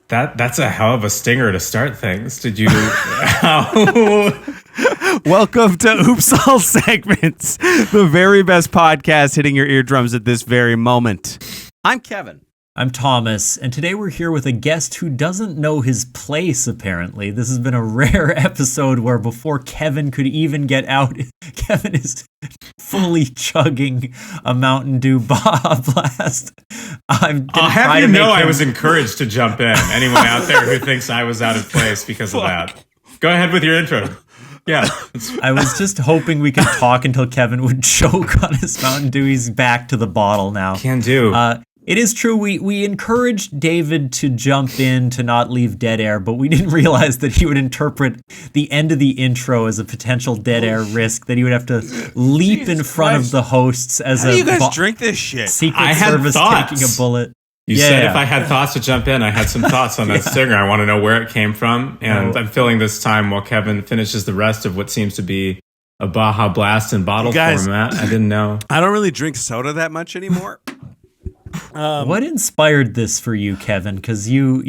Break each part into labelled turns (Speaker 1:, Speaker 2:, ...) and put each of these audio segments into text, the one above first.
Speaker 1: That's a hell of a stinger to start things. Did you?
Speaker 2: Welcome to Oops All Segments, the very best podcast hitting your eardrums at this very moment. I'm Kevin.
Speaker 3: I'm Thomas, and today we're here with a guest who doesn't know his place, apparently. This has been a rare episode where before Kevin could even get out, Kevin is fully chugging a Mountain Dew Baja Blast.
Speaker 1: I'll have you know I was encouraged to jump in. Anyone out there who thinks I was out of place because of that. Go ahead with your intro. Yeah.
Speaker 3: I was just hoping we could talk until Kevin would choke on his Mountain Dew. He's back to the bottle now.
Speaker 1: Can do.
Speaker 3: It is true, we encouraged David to jump in to not leave dead air, but we didn't realize that he would interpret the end of the intro as a potential dead air risk, that he would have to leap in front of the hosts as
Speaker 2: How do you guys drink this shit?
Speaker 3: Secret Service taking a bullet.
Speaker 1: You said if I had thoughts to jump in, I had some thoughts on that stinger. I want to know where it came from, and I'm filling this time while Kevin finishes the rest of what seems to be a Baja Blast in bottle format. I didn't know.
Speaker 2: I don't really drink soda that much anymore.
Speaker 3: What inspired this for you, Kevin? Because you're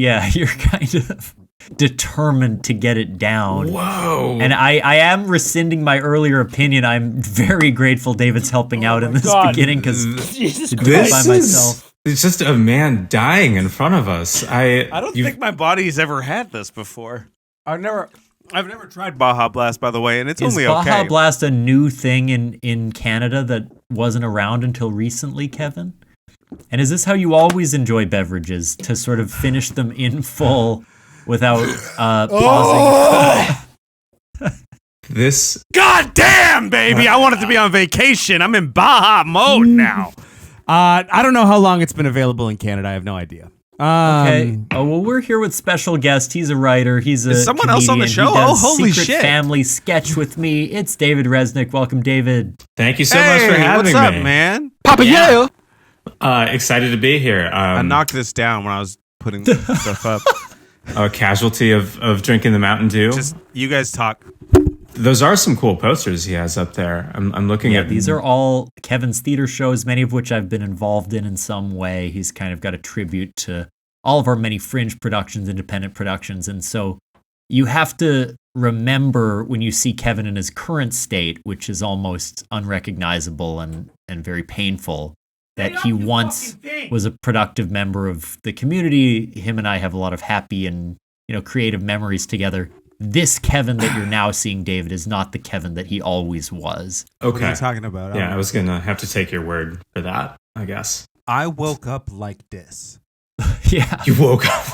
Speaker 3: kind of determined to get it down.
Speaker 1: Whoa.
Speaker 3: And I am rescinding my earlier opinion. I'm very grateful David's helping out in this beginning, because to do it by myself.
Speaker 1: It's just a man dying in front of us.
Speaker 2: I don't think my body's ever had this before. I've never tried Baja Blast, by the way, and it's only okay.
Speaker 3: Is Baja Blast a new thing in Canada that wasn't around until recently, Kevin? And is this how you always enjoy beverages, to sort of finish them in full without pausing?
Speaker 1: This
Speaker 2: God damn, baby! I wanted to be on vacation. I'm in Baja mode now. I don't know how long it's been available in Canada. I have no idea.
Speaker 3: Okay. Oh, well, we're here with special guest. He's a writer. He's a
Speaker 2: someone
Speaker 3: comedian.
Speaker 2: else on the show.
Speaker 3: He does
Speaker 2: holy
Speaker 3: Secret
Speaker 2: shit!
Speaker 3: Family sketch with me. It's David Resnick. Welcome, David.
Speaker 1: Thank you so much for having me.
Speaker 2: What's up, man?
Speaker 4: Papa yeah.
Speaker 1: Excited to be here.
Speaker 2: I knocked this down when I was putting stuff up.
Speaker 1: A casualty of drinking the Mountain Dew.
Speaker 2: Just you guys talk.
Speaker 1: Those are some cool posters he has up there. I'm looking at.
Speaker 3: These are all Kevin's theater shows, many of which I've been involved in some way. He's kind of got a tribute to all of our many fringe productions, independent productions. And so you have to remember when you see Kevin in his current state, which is almost unrecognizable and very painful, that he once was a productive member of the community. Him and I have a lot of happy and creative memories together. This Kevin that you're now seeing, David, is not the Kevin that he always was.
Speaker 1: Okay.
Speaker 2: What are you talking about?
Speaker 1: Yeah, I was going to have to take your word for that, I guess.
Speaker 2: I woke up like this.
Speaker 3: Yeah.
Speaker 1: You woke up.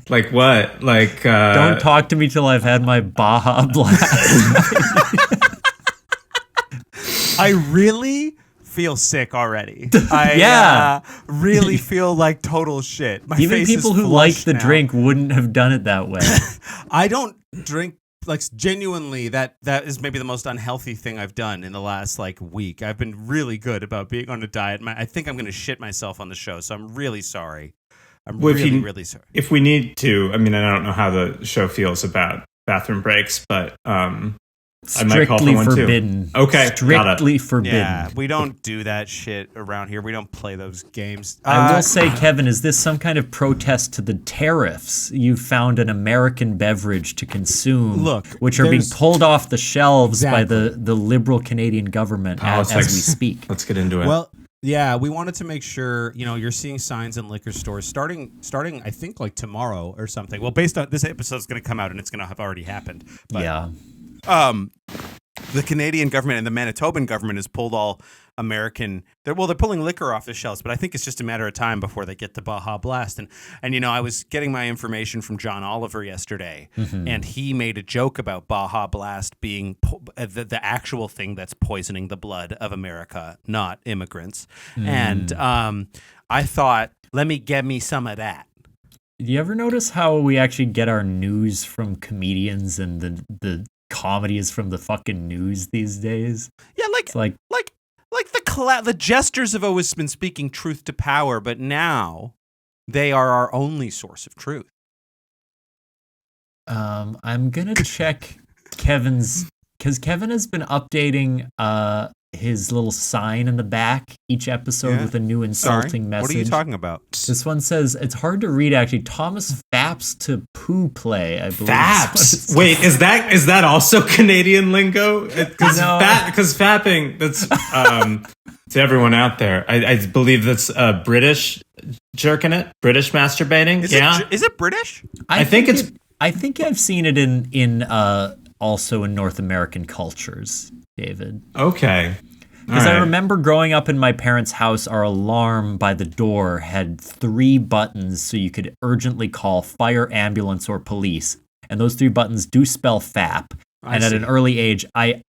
Speaker 1: Like what? Like
Speaker 3: don't talk to me till I've had my Baja Blast.
Speaker 2: I really feel sick already. I really feel like total shit. My
Speaker 3: Even
Speaker 2: face
Speaker 3: people
Speaker 2: is
Speaker 3: who like the
Speaker 2: now.
Speaker 3: drink wouldn't have done it that way.
Speaker 2: I don't drink, like, genuinely, that is maybe the most unhealthy thing I've done in the last week. I've been really good about being on a diet. I think I'm going to shit myself on the show, so I'm really sorry. I'm really sorry.
Speaker 1: If we need to, I mean, I don't know how the show feels about bathroom breaks, but I might call for one
Speaker 3: forbidden.
Speaker 1: Too. Okay,
Speaker 3: strictly forbidden.
Speaker 2: Yeah, we don't do that shit around here. We don't play those games.
Speaker 3: I will say, Kevin, is this some kind of protest to the tariffs? You found an American beverage to consume, which are being pulled off the shelves by the liberal Canadian government as we speak.
Speaker 1: Let's get into it.
Speaker 2: Well, yeah, we wanted to make sure, you're seeing signs in liquor stores starting I think tomorrow or something. Well, based on this episode's going to come out and it's going to have already happened. But,
Speaker 3: yeah.
Speaker 2: The Canadian government and the Manitoban government has pulled all American. They're pulling liquor off the shelves, but I think it's just a matter of time before they get the Baja Blast. And I was getting my information from John Oliver yesterday, and he made a joke about Baja Blast being the actual thing that's poisoning the blood of America, not immigrants. And I thought, let me get me some of that.
Speaker 3: Do you ever notice how we actually get our news from comedians and the comedy is from the fucking news these days?
Speaker 2: Yeah, the jesters have always been speaking truth to power, but now they are our only source of truth. I'm
Speaker 3: gonna check Kevin's, because Kevin has been updating his little sign in the back each episode with a new insulting message.
Speaker 2: What are you talking about?
Speaker 3: This one says, it's hard to read actually, Thomas Faps to poo play, I believe.
Speaker 1: Faps? Wait, is that also Canadian lingo? Because fapping, that's to everyone out there. I believe that's British jerking it, British masturbating.
Speaker 2: Is it British?
Speaker 3: I think I've seen it in also in North American cultures, David.
Speaker 1: Okay.
Speaker 3: Because I remember growing up in my parents' house, our alarm by the door had 3 buttons so you could urgently call fire, ambulance, or police. And those 3 buttons do spell FAP. At an early age, I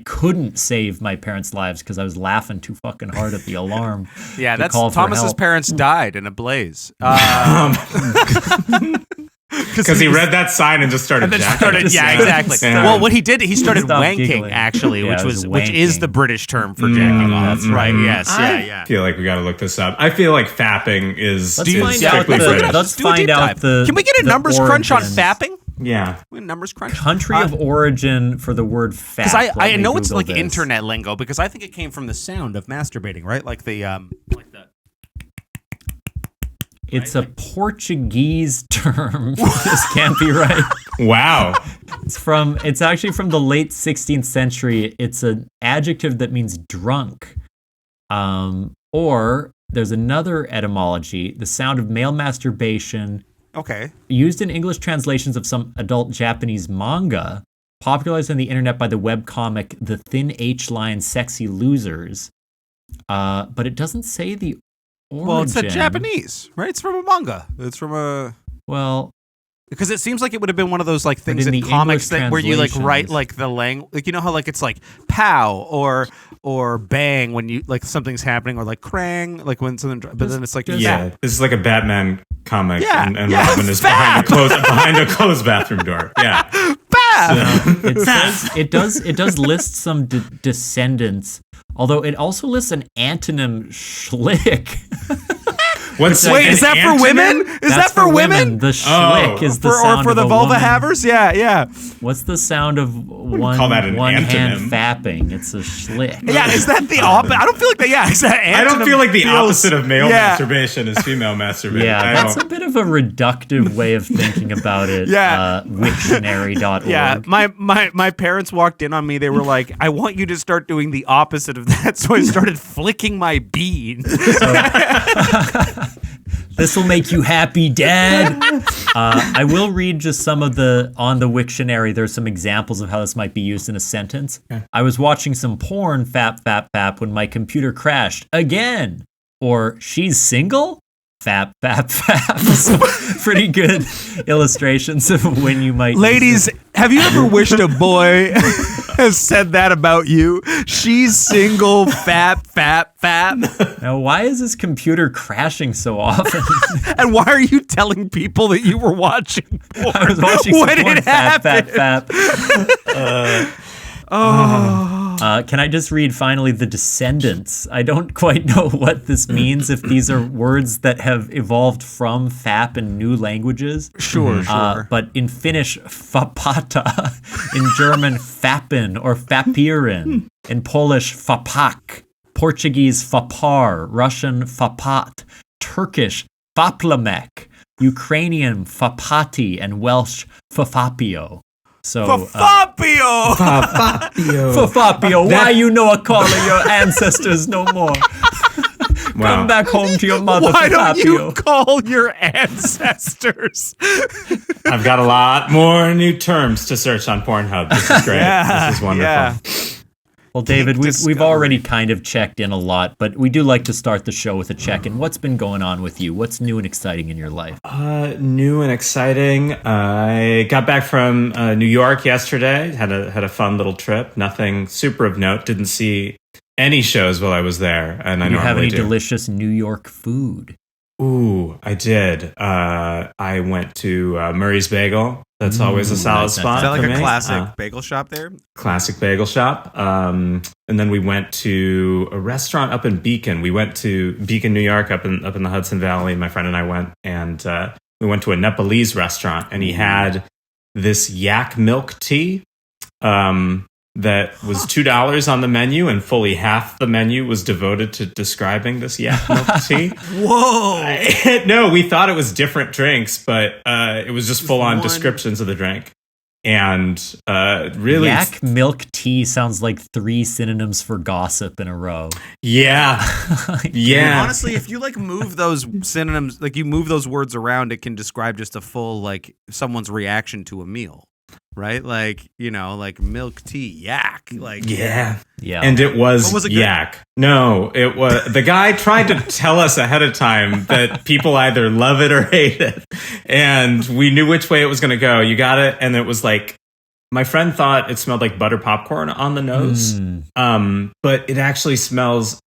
Speaker 3: couldn't save my parents' lives because I was laughing too fucking hard at the alarm.
Speaker 2: Yeah, that's Thomas's parents died in a blaze.
Speaker 1: Because he read that sign and just started jacking.
Speaker 2: Exactly.
Speaker 1: Yeah.
Speaker 2: Well, what he did, he started wanking,
Speaker 3: giggling.
Speaker 2: actually,
Speaker 3: Yeah,
Speaker 2: which is the British term for jacking off.
Speaker 3: That's
Speaker 2: right.
Speaker 3: right.
Speaker 2: Yes.
Speaker 1: I feel like we got to look this up. I feel like fapping is strictly British.
Speaker 3: Let's find out the.
Speaker 2: Can we get a numbers crunch on fapping?
Speaker 1: Yeah.
Speaker 2: Numbers crunch.
Speaker 3: Country of origin for the word fap.
Speaker 2: Because I know it's
Speaker 3: Google
Speaker 2: like
Speaker 3: this.
Speaker 2: internet lingo, because I think it came from the sound of masturbating, right? Like the
Speaker 3: It's a Portuguese term. This can't be right.
Speaker 1: Wow.
Speaker 3: It's actually from the late 16th century. It's an adjective that means drunk. Or there's another etymology, the sound of male masturbation.
Speaker 2: Okay.
Speaker 3: Used in English translations of some adult Japanese manga, popularized on the internet by the webcomic The Thin H Line Sexy Losers. But it doesn't say the origin.
Speaker 2: Well, it's a Japanese, right? It's from a manga. It's from a...
Speaker 3: Well...
Speaker 2: Because it seems like it would have been one of those like things in comics where you like write like the language, like you know how like it's like pow or bang when you like something's happening, or like crang like when something, but then it's like
Speaker 1: this is like a Batman comic, and
Speaker 2: yeah,
Speaker 1: Robin is behind a closed bathroom door. Yeah,
Speaker 3: so it does list some descendants, although it also lists an antonym schlick.
Speaker 2: Wait, is that for women? Is that for women?
Speaker 3: The schlick is the sound
Speaker 2: for the
Speaker 3: of a
Speaker 2: vulva
Speaker 3: woman.
Speaker 2: havers? Yeah.
Speaker 3: What's the sound of one hand fapping? It's a schlick.
Speaker 2: Yeah, is that the opposite? I don't feel like that. Yeah, is that
Speaker 1: I don't feel like the opposite of male masturbation is female masturbation.
Speaker 3: Yeah, that's a bit of a reductive way of thinking about it.
Speaker 2: Yeah.
Speaker 3: Wiktionary.org.
Speaker 2: Yeah, my parents walked in on me. They were like, I want you to start doing the opposite of that. So I started flicking my bean.
Speaker 3: This will make you happy, Dad. I will read just some of on the Wiktionary. There's some examples of how this might be used in a sentence. Okay. I was watching some porn, fap, when my computer crashed again. Or she's single? Fap. So pretty good illustrations of when you might.
Speaker 2: Ladies, have you ever wished a boy has said that about you? She's single, fap.
Speaker 3: Now, why is this computer crashing so often?
Speaker 2: And why are you telling people that you were watching porn?
Speaker 3: I was watching some porn, fap. Can I just read finally the descendants? I don't quite know what this means, if these are words that have evolved from FAP in new languages.
Speaker 2: Sure.
Speaker 3: But in Finnish, fapata. In German, fappin or fapirin. In Polish, fapak. Portuguese, fapar. Russian, fapat. Turkish, faplamek. Ukrainian, fapati. And Welsh, fafapio. So, Fafapio, why you no call your ancestors no more?
Speaker 1: Wow.
Speaker 3: Come back home to your mother,
Speaker 2: Why don't
Speaker 3: Fafapio.
Speaker 2: you call your ancestors?
Speaker 1: I've got a lot more new terms to search on Pornhub. This is great. This is wonderful.
Speaker 2: Yeah.
Speaker 3: Well, David, we've already kind of checked in a lot, but we do like to start the show with a check-in. What's been going on with you? What's new and exciting in your life?
Speaker 1: New and exciting. I got back from New York yesterday. Had a fun little trip. Nothing super of note. Didn't see any shows while I was there, and I
Speaker 3: normally do. You have any
Speaker 1: do.
Speaker 3: delicious New York food?
Speaker 1: Ooh, I did. I went to Murray's Bagel. That's always a solid spot.
Speaker 2: Is that like
Speaker 1: for
Speaker 2: a
Speaker 1: me.
Speaker 2: classic bagel shop there?
Speaker 1: Classic bagel shop. And then we went to a restaurant up in Beacon. We went to Beacon, New York, up in the Hudson Valley. My friend and I went, and we went to a Nepalese restaurant, and he had this yak milk tea. that was $2 on the menu, and fully half the menu was devoted to describing this yak milk tea.
Speaker 2: Whoa!
Speaker 1: No, we thought it was different drinks, but it was just full on descriptions of the drink. And really,
Speaker 3: yak milk tea sounds like 3 synonyms for gossip in a row.
Speaker 1: Yeah. Yeah.
Speaker 2: And honestly, if you like move those synonyms, like you move those words around, it can describe just a full, like, someone's reaction to a meal. Right? Like, you know, like milk tea, yak. Like,
Speaker 1: yeah.
Speaker 3: Yeah.
Speaker 1: And it was
Speaker 2: it
Speaker 1: yak. No, it was, the guy tried to tell us ahead of time that people either love it or hate it. And we knew which way it was going to go. You got it. And it was like, my friend thought it smelled like butter popcorn on the nose. But it actually smells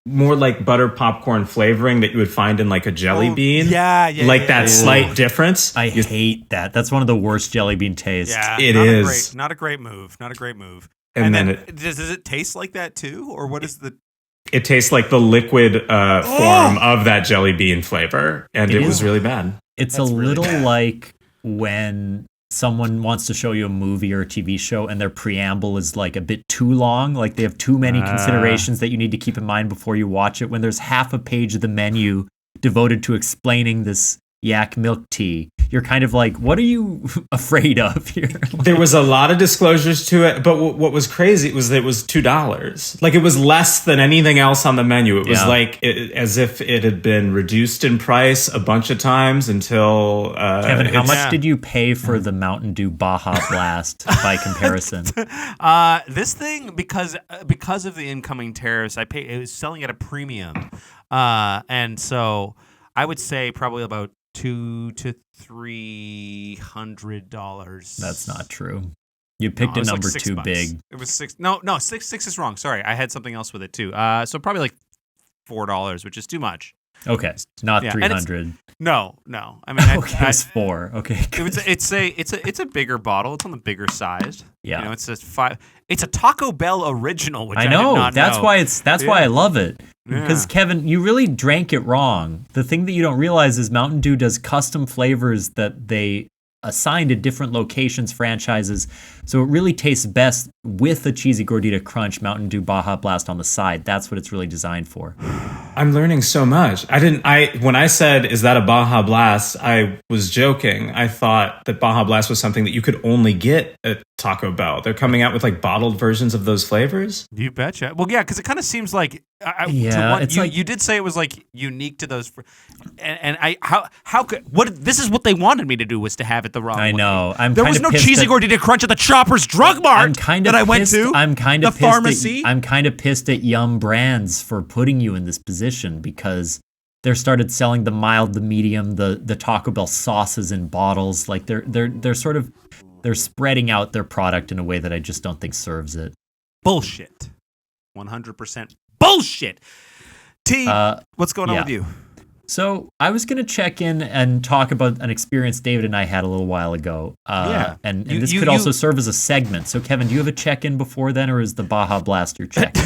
Speaker 1: more like butter popcorn flavoring that you would find in like a jelly bean.
Speaker 2: Yeah.
Speaker 1: Like that slight difference.
Speaker 3: I hate that. That's one of the worst jelly bean tastes.
Speaker 2: Yeah,
Speaker 1: it is.
Speaker 2: Not a great move. Not a great move.
Speaker 1: And then
Speaker 2: does it taste like that too? Or what is the...
Speaker 1: It tastes like the liquid form of that jelly bean flavor. And it was really bad.
Speaker 3: It's
Speaker 2: That's
Speaker 3: a
Speaker 2: really
Speaker 3: little
Speaker 2: bad.
Speaker 3: like when someone wants to show you a movie or a TV show and their preamble is like a bit too long. Like they have too many considerations that you need to keep in mind before you watch it. When there's half a page of the menu devoted to explaining this yak milk tea, you're kind of like, what are you afraid of here?
Speaker 1: There was a lot of disclosures to it, but what was crazy was that it was $2. Like it was less than anything else on the menu. It was as if it had been reduced in price a bunch of times until...
Speaker 3: Kevin, how much did you pay for the Mountain Dew Baja Blast by comparison?
Speaker 2: This thing, because of the incoming tariffs, it was selling at a premium. And so I would say probably about $200 to $300.
Speaker 3: That's not true. You picked a number
Speaker 2: like
Speaker 3: too
Speaker 2: $6.
Speaker 3: big.
Speaker 2: It was six. No, six is wrong. Sorry, I had something else with it too. So probably like $4, which is too much.
Speaker 3: Okay, not
Speaker 2: Yeah,
Speaker 3: 300.
Speaker 2: No. I mean,
Speaker 3: Okay, it's 4. Okay,
Speaker 2: it's a bigger bottle. It's on the bigger size.
Speaker 3: Yeah.
Speaker 2: You know, it's a 5. It's a Taco Bell original, which I
Speaker 3: know.
Speaker 2: did not
Speaker 3: That's
Speaker 2: know.
Speaker 3: why why I love it.
Speaker 2: Yeah.
Speaker 3: Because Kevin, you really drank it wrong. The thing that you don't realize is Mountain Dew does custom flavors that they assign to different locations, franchises. So it really tastes best with a cheesy gordita crunch, Mountain Dew Baja Blast on the side. That's what it's really designed for.
Speaker 1: I'm learning so much. When I said, is that a Baja Blast, I was joking. I thought that Baja Blast was something that you could only get at Taco Bell. They're coming out with like bottled versions of those flavors.
Speaker 2: You betcha. Well, yeah, because it kind of seems like you did say it was like unique to those, and how could this is what they wanted me to do was to have it the wrong way.
Speaker 3: I know.
Speaker 2: There was no cheesy gordita crunch at the Shoppers Drug Mart that I went to.
Speaker 3: I'm kind of
Speaker 2: the pharmacy.
Speaker 3: I'm kind of pissed at Yum Brands for putting you in this position because they started selling the mild, the medium, the Taco Bell sauces in bottles. Like they're spreading out their product in a way that I just don't think serves it.
Speaker 2: Bullshit. 100% bullshit. T, what's going on with you?
Speaker 3: So I was going to check in and talk about an experience David and I had a little while ago. And this could also serve as a segment. So Kevin, do you have a check-in before then, or is the Baja Blast your check-in?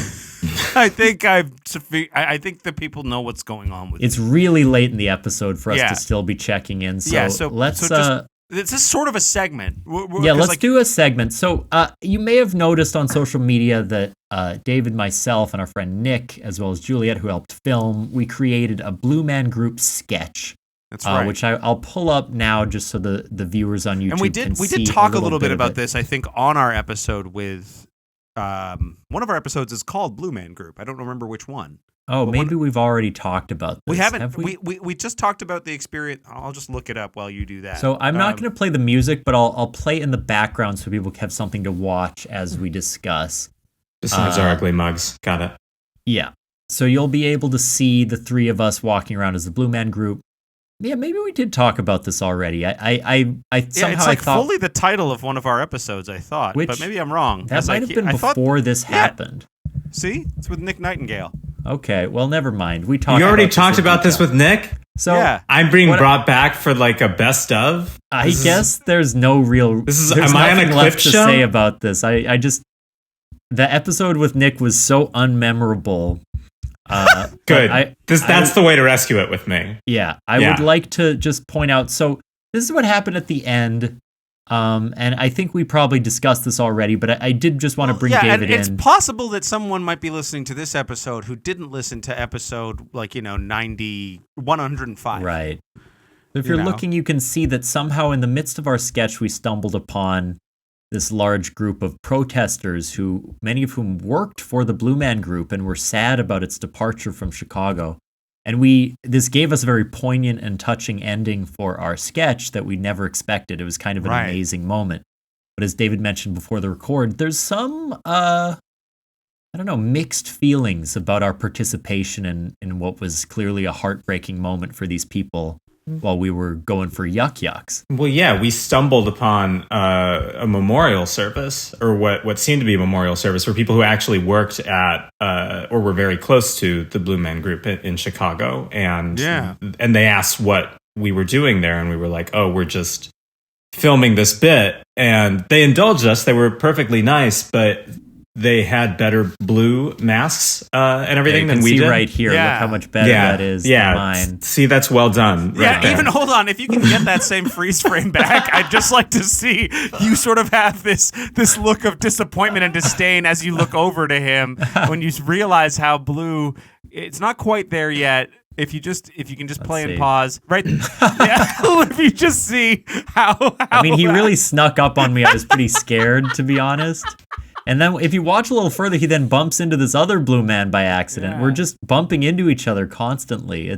Speaker 2: I think the people know what's going on with
Speaker 3: It's really late in the episode for us to still be checking in. So let's...
Speaker 2: This is sort of a segment.
Speaker 3: Let's do a segment. So you may have noticed on social media that David, myself, and our friend Nick, as well as Juliet, who helped film, we created a Blue Man Group sketch.
Speaker 2: That's right.
Speaker 3: Which I'll pull up now just so the viewers on YouTube can see.
Speaker 2: We did talk a little bit about this, I think, on our episode with... one of our episodes is called Blue Man Group. I don't remember which one.
Speaker 3: Oh, maybe we've already talked about this.
Speaker 2: We haven't.
Speaker 3: Have we?
Speaker 2: We just talked about the experience. I'll just look it up while you do that.
Speaker 3: So I'm not going to play the music, but I'll play in the background so people have something to watch as we discuss.
Speaker 1: Besides our ugly mugs. Got it.
Speaker 3: Yeah. So you'll be able to see the three of us walking around as the Blue Man Group. Yeah, maybe we did talk about this already.
Speaker 2: It's like fully the title of one of our episodes, I thought. But maybe I'm wrong.
Speaker 3: That might have been before this happened.
Speaker 2: See? It's with Nick Nightingale.
Speaker 3: Okay, well, never mind. We talked.
Speaker 1: You already talked about this with Nick?
Speaker 3: So
Speaker 1: I'm being brought back for like a best of?
Speaker 3: I guess there's no real...
Speaker 1: Am I on a clip
Speaker 3: left to say about this. I just... The episode with Nick was so unmemorable.
Speaker 1: Good. That's the way to rescue it with me.
Speaker 3: Yeah, I would like to just point out. So this is what happened at the end. And I think we probably discussed this already, but I did just want to bring David in.
Speaker 2: It's possible that someone might be listening to this episode who didn't listen to episode 105.
Speaker 3: Right. If you're looking, you can see that somehow in the midst of our sketch, we stumbled upon this large group of protesters who, many of whom worked for the Blue Man Group and were sad about its departure from Chicago. And this gave us a very poignant and touching ending for our sketch that we never expected. It was kind of an amazing moment. But as David mentioned before the record, there's some, mixed feelings about our participation in what was clearly a heartbreaking moment for these people while we were going for yucks.
Speaker 1: Well, yeah, we stumbled upon a memorial service, or what seemed to be a memorial service for people who actually worked at or were very close to the Blue Man Group in Chicago. And they asked what we were doing there, and we were like, oh, we're just filming this bit. And they indulged us. They were perfectly nice, but they had better blue masks and everything than we did.
Speaker 3: Right here, look how much better that is than mine.
Speaker 1: See, that's well done.
Speaker 2: Yeah, even hold on. If you can get that same freeze frame back, I'd just like to see you sort of have this look of disappointment and disdain as you look over to him when you realize how blue. It's not quite there yet. If you can just play and pause, right? If you just see how
Speaker 3: I mean, he really snuck up on me. I was pretty scared, to be honest. And then if you watch a little further, he then bumps into this other blue man by accident. Yeah. We're just bumping into each other constantly.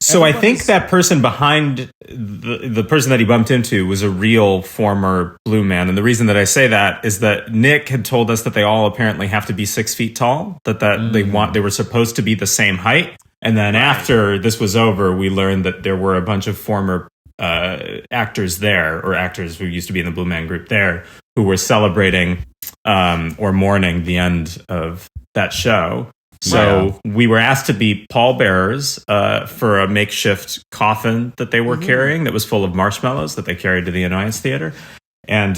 Speaker 1: So I think that person behind the person that he bumped into was a real former blue man. And the reason that I say that is that Nick had told us that they all apparently have to be 6 feet tall, that they were supposed to be the same height. And then after this was over, we learned that there were a bunch of former actors there, or actors who used to be in the Blue Man Group there, who were celebrating or mourning the end of that show. So we were asked to be pallbearers for a makeshift coffin that they were carrying that was full of marshmallows that they carried to the Annoyance Theater. And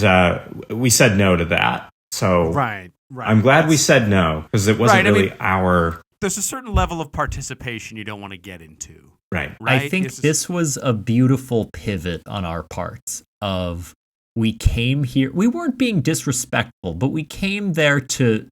Speaker 1: we said no to that. So I'm glad we said no, because it wasn't really our...
Speaker 2: There's a certain level of participation you don't want to get into.
Speaker 1: Right.
Speaker 3: I think this was a beautiful pivot on our parts of... We came here. We weren't being disrespectful, but we came there to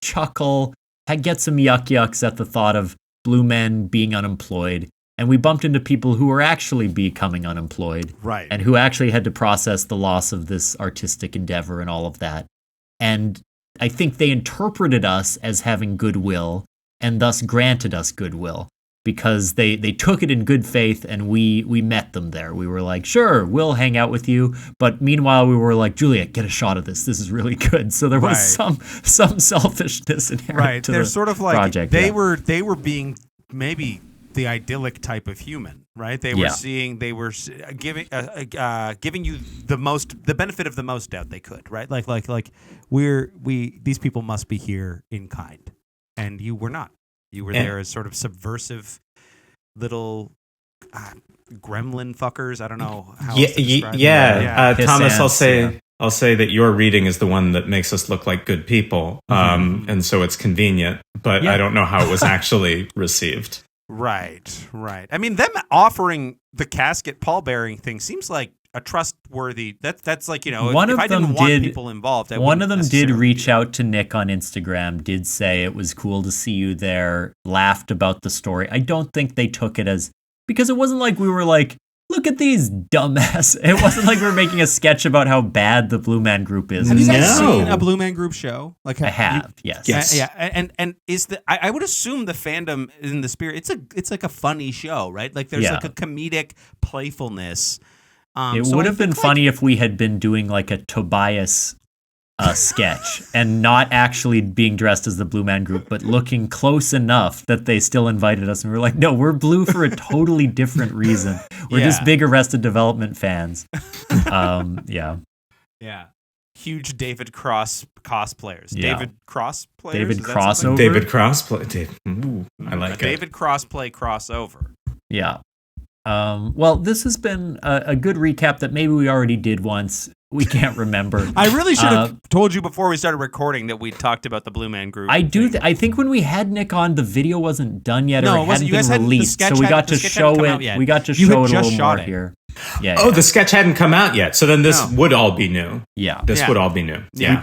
Speaker 3: chuckle, get some yucks at the thought of blue men being unemployed, and we bumped into people who were actually becoming unemployed, and who actually had to process the loss of this artistic endeavor and all of that. And I think they interpreted us as having goodwill, and thus granted us goodwill. Because they took it in good faith, and we met them there. We were like, sure, we'll hang out with you. But meanwhile, we were like, Juliet, get a shot of this. This is really good. So there was some selfishness inherent to
Speaker 2: They're
Speaker 3: the
Speaker 2: sort of like
Speaker 3: project.
Speaker 2: They were being maybe the idyllic type of human, right? They were giving you the benefit of the most doubt they could, right? Like these people must be here in kind, and you were not. You were there as sort of subversive little gremlin fuckers. I don't know how else to describe it.
Speaker 1: Thomas, I'll say that your reading is the one that makes us look like good people, and so it's convenient. But I don't know how it was actually received.
Speaker 2: Right. I mean, them offering the casket pallbearing thing seems like a trustworthy. That's like, if I didn't want people involved,
Speaker 3: one of them did reach out to Nick on Instagram, did say it was cool to see you there, laughed about the story. I don't think they took it as, because it wasn't like we were like, look at these dumbass. It wasn't like we were making a sketch about how bad the Blue Man Group is.
Speaker 2: Have you guys seen a Blue Man Group show? Like,
Speaker 3: I have, yes.
Speaker 2: And is I would assume the fandom in the spirit. It's like a funny show, right? Like there's like a comedic playfulness.
Speaker 3: It would have been funny if we had been doing like a Tobias sketch and not actually being dressed as the Blue Man Group, but looking close enough that they still invited us. And we were like, no, we're blue for a totally different reason. We're just big Arrested Development fans. Yeah.
Speaker 2: Huge David Cross cosplayers.
Speaker 3: Yeah.
Speaker 2: David Cross players?
Speaker 3: David Crossover?
Speaker 1: David Crossplay. I like it.
Speaker 2: David Crossplay crossover.
Speaker 3: Yeah. Well, this has been a good recap that maybe we already did once. We can't remember.
Speaker 2: I really should have told you before we started recording that we talked about the Blue Man Group.
Speaker 3: I think when we had Nick on, the video wasn't done yet, or it hadn't been released, so we got to show it. We got to show it a little more here.
Speaker 1: Oh, the sketch hadn't come out yet, so then this would all be new.
Speaker 3: Yeah,
Speaker 1: this would all be new. Yeah,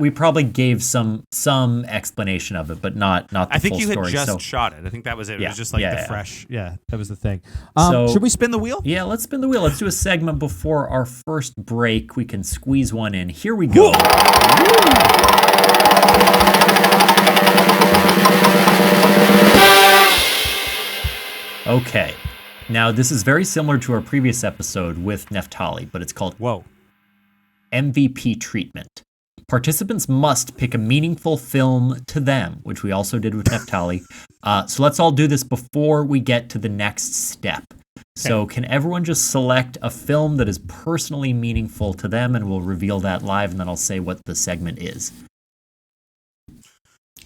Speaker 3: we probably gave some explanation of it, but not the full story.
Speaker 2: I think you had just shot it. I think that was it. It was just like fresh. Yeah, that was the thing. Should we spin the wheel?
Speaker 3: Yeah, let's spin the wheel. Let's do a segment before our first break. We can squeeze one in. Here we go. Okay. Now, this is very similar to our previous episode with Neftali, but it's called MVP treatment. Participants must pick a meaningful film to them, which we also did with Neftali. So let's all do this before we get to the next step. Okay. So can everyone just select a film that is personally meaningful to them, and we'll reveal that live, and then I'll say what the segment is.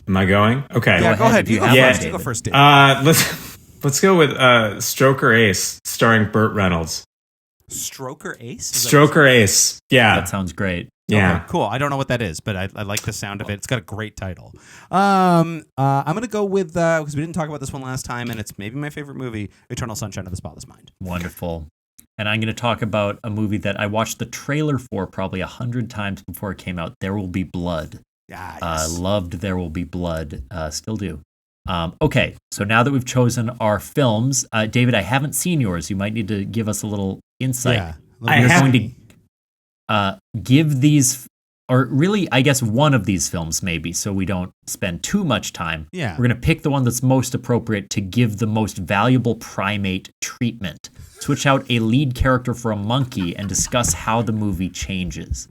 Speaker 1: Am I going? Okay.
Speaker 2: Yeah, go ahead. You go first, Dave.
Speaker 1: Let's go with Stroker Ace, starring Burt Reynolds.
Speaker 2: Stroker Ace?
Speaker 1: Stroker Ace. Yeah.
Speaker 3: That sounds great.
Speaker 1: Yeah.
Speaker 2: Okay, cool. I don't know what that is, but I like the sound of it. It's got a great title. I'm going to go with, because we didn't talk about this one last time, and it's maybe my favorite movie, Eternal Sunshine of the Spotless Mind.
Speaker 3: Wonderful. And I'm going to talk about a movie that I watched the trailer for probably 100 times before it came out, There Will Be Blood.
Speaker 2: Yeah, yes.
Speaker 3: Loved There Will Be Blood. Still do. Okay, so now that we've chosen our films, David, I haven't seen yours. You might need to give us a little insight.
Speaker 2: Yeah,
Speaker 3: we're going to give these, or really, I guess one of these films maybe, so we don't spend too much time.
Speaker 2: Yeah.
Speaker 3: We're going to pick the one that's most appropriate to give the most valuable primate treatment. Switch out a lead character for a monkey and discuss how the movie changes.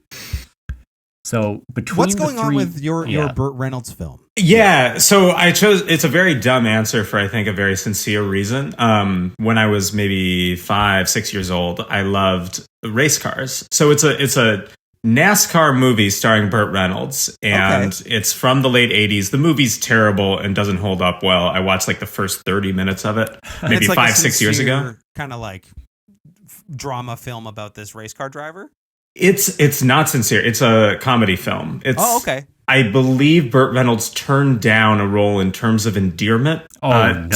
Speaker 3: So between
Speaker 2: what's going on with your Burt Reynolds film?
Speaker 1: Yeah, so I chose. It's a very dumb answer for I think a very sincere reason. When I was maybe 5-6 years old, I loved race cars. So it's a NASCAR movie starring Burt Reynolds, and it's from the late 80s. The movie's terrible and doesn't hold up well. I watched like the first 30 minutes of it, maybe like 5-6 years ago.
Speaker 2: Kind of like drama film about this race car driver.
Speaker 1: It's not sincere. It's a comedy film.
Speaker 2: Okay.
Speaker 1: I believe Burt Reynolds turned down a role in Terms of Endearment.
Speaker 3: No.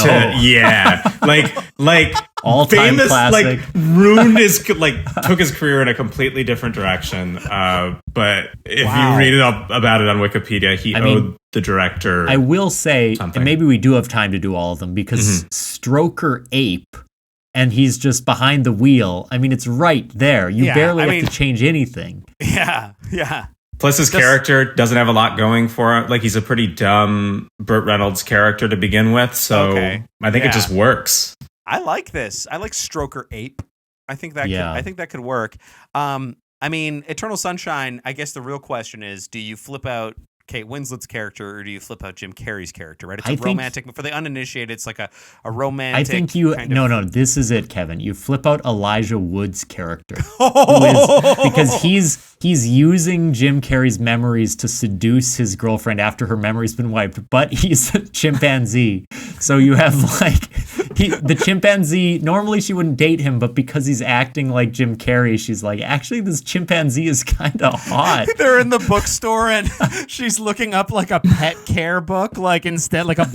Speaker 1: Like
Speaker 3: all-time
Speaker 1: famous,
Speaker 3: classic.
Speaker 1: Ruined his, took his career in a completely different direction. But if you read about it on Wikipedia, he owed the director.
Speaker 3: I will say,
Speaker 1: something.
Speaker 3: And maybe we do have time to do all of them, because Stroker Ape, and he's just behind the wheel. I mean, it's right there. You barely have to change anything.
Speaker 2: Yeah.
Speaker 1: Plus, his character doesn't have a lot going for him. Like, he's a pretty dumb Burt Reynolds character to begin with. So I think it just works.
Speaker 2: I like this. I like Stroker Ape. I think that could work. I mean, Eternal Sunshine, I guess the real question is, do you flip out Kate Winslet's character, or do you flip out Jim Carrey's character, right? It's romantic. For the uninitiated, it's like a romantic.
Speaker 3: I think no, this is it, Kevin. You flip out Elijah Wood's character. Because he's using Jim Carrey's memories to seduce his girlfriend after her memory's been wiped, but he's a chimpanzee. So you have the chimpanzee, normally she wouldn't date him, but because he's acting like Jim Carrey, she's like, actually, this chimpanzee is kind of hot.
Speaker 2: They're in the bookstore and she's looking up like a pet care book, instead like a